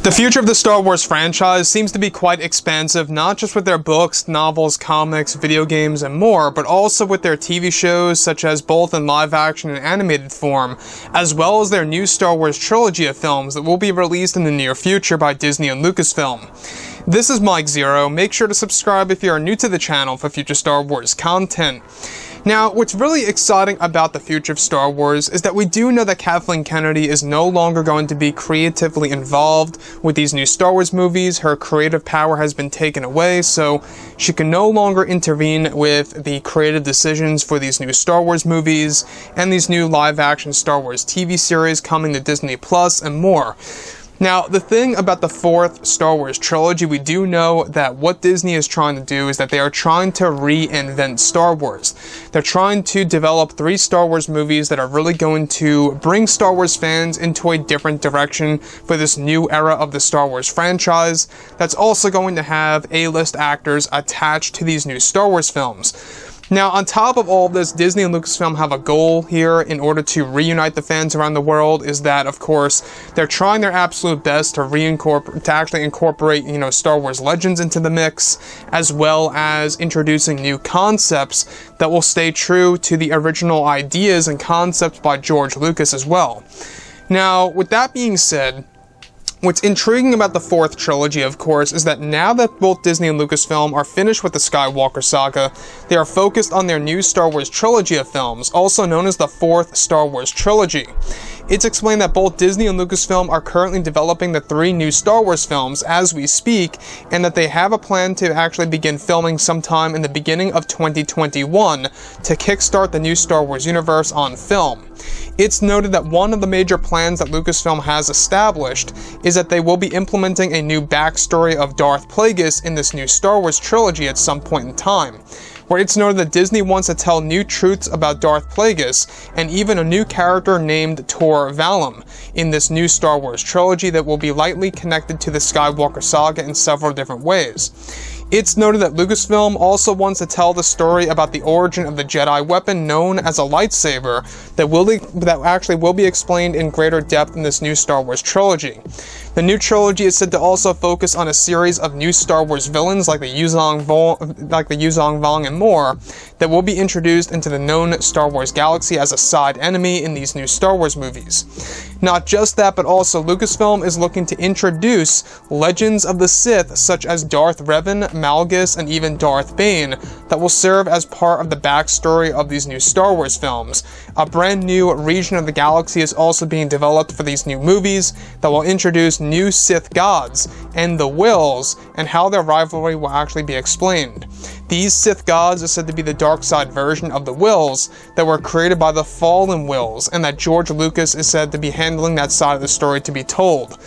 The future of the Star Wars franchise seems to be quite expansive, not just with their books, novels, comics, video games, and more, but also with their TV shows, such as both in live action and animated form, as well as their new Star Wars trilogy of films that will be released in the near future by Disney and Lucasfilm. This is Mike Zero. Make sure to subscribe if you are new to the channel for future Star Wars content. Now, what's really exciting about the future of Star Wars is that we do know that Kathleen Kennedy is no longer going to be creatively involved with these new Star Wars movies. Her creative power has been taken away, so she can no longer intervene with the creative decisions for these new Star Wars movies and these new live-action Star Wars TV series coming to Disney Plus and more. Now, the thing about the fourth Star Wars trilogy, we do know that what Disney is trying to do is that they are trying to reinvent Star Wars. They're trying to develop 3 Star Wars movies that are really going to bring Star Wars fans into a different direction for this new era of the Star Wars franchise that's also going to have A-list actors attached to these new Star Wars films. Now, on top of all of this, Disney and Lucasfilm have a goal here in order to reunite the fans around the world, is that, of course, they're trying their absolute best to actually incorporate, Star Wars Legends into the mix, as well as introducing new concepts that will stay true to the original ideas and concepts by George Lucas as well. Now, with that being said, what's intriguing about the fourth trilogy, of course, is that now that both Disney and Lucasfilm are finished with the Skywalker saga, they are focused on their new Star Wars trilogy of films, also known as the fourth Star Wars trilogy. It's explained that both Disney and Lucasfilm are currently developing the 3 new Star Wars films as we speak, and that they have a plan to actually begin filming sometime in the beginning of 2021 to kickstart the new Star Wars universe on film. It's noted that one of the major plans that Lucasfilm has established is that they will be implementing a new backstory of Darth Plagueis in this new Star Wars trilogy at some point in time, where it's noted that Disney wants to tell new truths about Darth Plagueis and even a new character named Tor Valum in this new Star Wars trilogy that will be lightly connected to the Skywalker saga in several different ways. It's noted that Lucasfilm also wants to tell the story about the origin of the Jedi weapon known as a lightsaber that actually will be explained in greater depth in this new Star Wars trilogy. The new trilogy is said to also focus on a series of new Star Wars villains like the Yuzong Vong and more that will be introduced into the known Star Wars galaxy as a side enemy in these new Star Wars movies. Not just that, but also Lucasfilm is looking to introduce legends of the Sith such as Darth Revan, Malgus, and even Darth Bane that will serve as part of the backstory of these new Star Wars films. A brand new region of the galaxy is also being developed for these new movies that will introduce new Sith gods and the Wills and how their rivalry will actually be explained. These Sith gods are said to be the dark side version of the Wills that were created by the fallen Wills, and that George Lucas is said to be handling that side of the story to be told.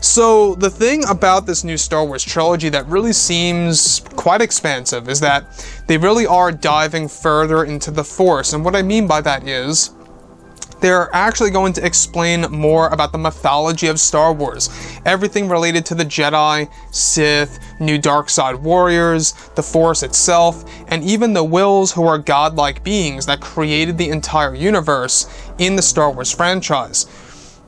So the thing about this new Star Wars trilogy that really seems quite expansive is that they really are diving further into the Force, and what I mean by that is they're actually going to explain more about the mythology of Star Wars. Everything related to the Jedi, Sith, new dark side warriors, the Force itself, and even the Wills, who are godlike beings that created the entire universe in the Star Wars franchise.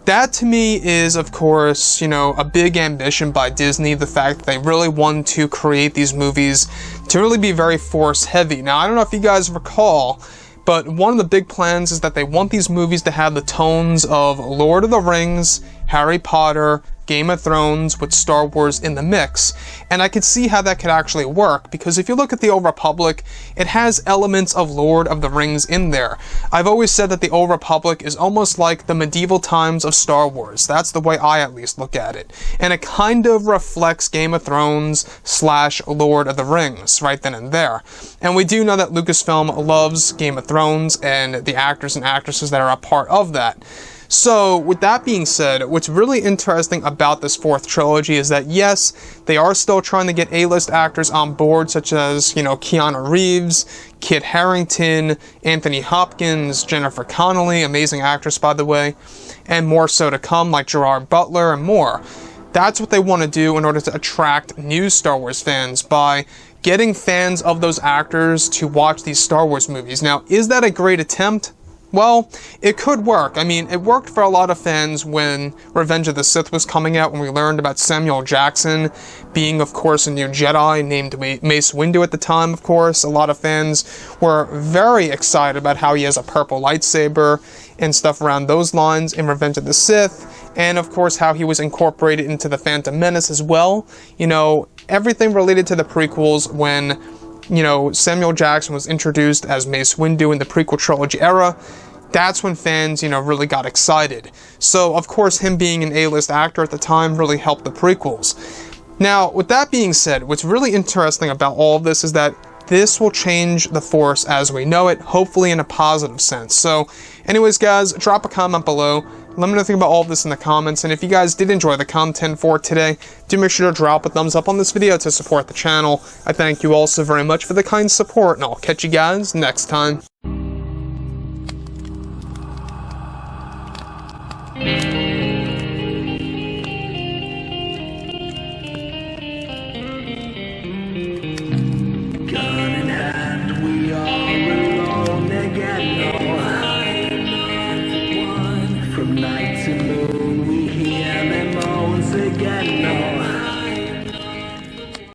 That to me is, of course, a big ambition by Disney, the fact that they really want to create these movies to really be very Force heavy. Now, I don't know if you guys recall, but one of the big plans is that they want these movies to have the tones of Lord of the Rings, Harry Potter, Game of Thrones with Star Wars in the mix. And I could see how that could actually work, because if you look at the Old Republic, it has elements of Lord of the Rings in there. I've always said that the Old Republic is almost like the medieval times of Star Wars. That's the way I at least look at it. And it kind of reflects Game of Thrones / Lord of the Rings right then and there. And we do know that Lucasfilm loves Game of Thrones and the actors and actresses that are a part of that. So, with that being said, what's really interesting about this fourth trilogy is that, yes, they are still trying to get A-list actors on board, such as, Keanu Reeves, Kit Harington, Anthony Hopkins, Jennifer Connelly, amazing actress, by the way, and more so to come, like Gerard Butler and more. That's what they want to do in order to attract new Star Wars fans by getting fans of those actors to watch these Star Wars movies. Now, is that a great attempt? Well, it could work. I mean, it worked for a lot of fans when Revenge of the Sith was coming out, when we learned about Samuel Jackson being, of course, a new Jedi named Mace Windu at the time, of course. A lot of fans were very excited about how he has a purple lightsaber and stuff around those lines in Revenge of the Sith, and, of course, how he was incorporated into the Phantom Menace as well. You know, everything related to the prequels when, you know, Samuel Jackson was introduced as Mace Windu in the prequel trilogy era. That's when fans, you know, really got excited. So, of course, him being an A-list actor at the time really helped the prequels. Now, with that being said, what's really interesting about all of this is that this will change the Force as we know it, hopefully in a positive sense. So, anyways, guys, drop a comment below. Let me know what you think about all of this in the comments, and if you guys did enjoy the content for today, do make sure to drop a thumbs up on this video to support the channel. I thank you all so very much for the kind support, and I'll catch you guys next time. From night to moon, we